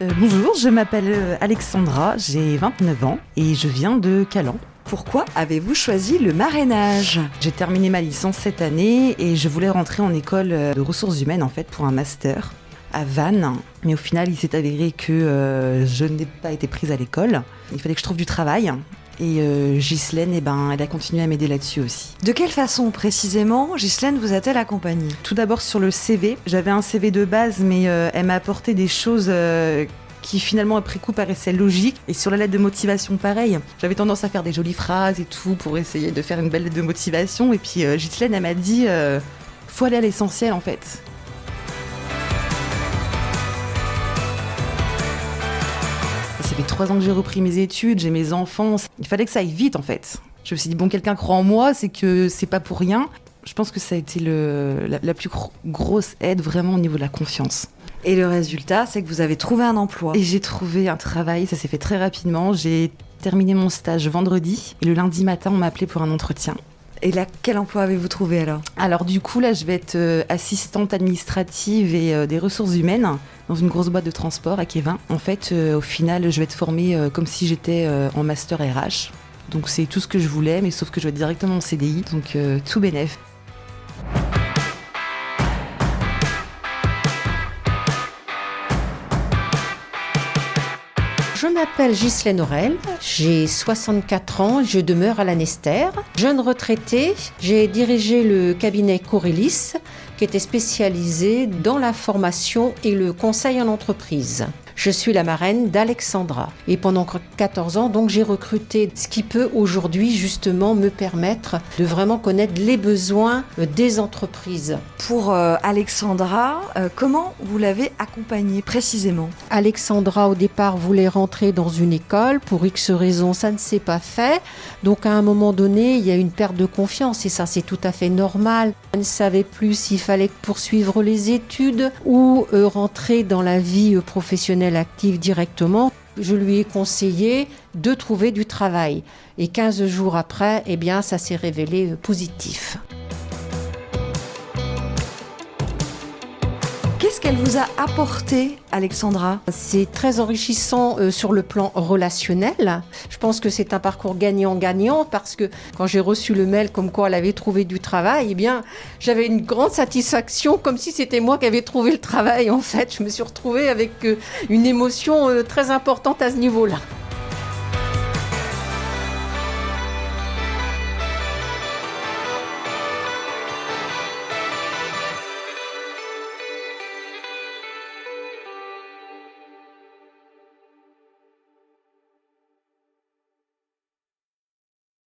Bonjour, je m'appelle Alexandra, j'ai 29 ans et je viens de Calan. Pourquoi avez-vous choisi le marrainage ? J'ai terminé ma licence cette année et je voulais rentrer en école de ressources humaines en fait pour un master à Vannes. Mais au final, il s'est avéré que je n'ai pas été prise à l'école. Il fallait que je trouve du travail. Et Ghislaine, elle a continué à m'aider là-dessus aussi. De quelle façon précisément Ghislaine vous a-t-elle accompagnée ? Tout d'abord sur le CV. J'avais un CV de base, mais elle m'a apporté des choses qui finalement après coup paraissaient logiques. Et sur la lettre de motivation, pareil. J'avais tendance à faire des jolies phrases et tout pour essayer de faire une belle lettre de motivation. Et puis Ghislaine, elle m'a dit faut aller à l'essentiel en fait. Ça fait 3 ans que j'ai repris mes études, j'ai mes enfants. Il fallait que ça aille vite en fait. Je me suis dit, bon, quelqu'un croit en moi, c'est que c'est pas pour rien. Je pense que ça a été la plus grosse aide vraiment au niveau de la confiance. Et le résultat, c'est que vous avez trouvé un emploi. Et j'ai trouvé un travail, ça s'est fait très rapidement. J'ai terminé mon stage vendredi et le lundi matin, on m'a appelé pour un entretien. Et là, quel emploi avez-vous trouvé alors ? Alors du coup, là, je vais être assistante administrative et des ressources humaines dans une grosse boîte de transport à Kévin. En fait, au final, je vais être formée comme si j'étais en master RH. Donc c'est tout ce que je voulais, mais sauf que je vais être directement en CDI, donc tout bénef. Je m'appelle Ghislaine Aurel, j'ai 64 ans, je demeure à la Nester. Jeune retraitée, j'ai dirigé le cabinet Corélis, qui était spécialisé dans la formation et le conseil en entreprise. Je suis la marraine d'Alexandra. Et pendant 14 ans, donc, j'ai recruté ce qui peut aujourd'hui justement me permettre de vraiment connaître les besoins des entreprises. Pour Alexandra, comment vous l'avez accompagnée précisément ? Alexandra, au départ, voulait rentrer dans une école. Pour X raisons, ça ne s'est pas fait. Donc, à un moment donné, il y a une perte de confiance et ça, c'est tout à fait normal. Elle ne savait plus s'il fallait poursuivre les études ou rentrer dans la vie professionnelle active directement. Je lui ai conseillé de trouver du travail. Et 15 jours après, ça s'est révélé positif. Qu'est-ce qu'elle vous a apporté, Alexandra ? C'est très enrichissant sur le plan relationnel. Je pense que c'est un parcours gagnant-gagnant parce que quand j'ai reçu le mail comme quoi elle avait trouvé du travail, j'avais une grande satisfaction comme si c'était moi qui avais trouvé le travail. En fait, je me suis retrouvée avec une émotion très importante à ce niveau-là.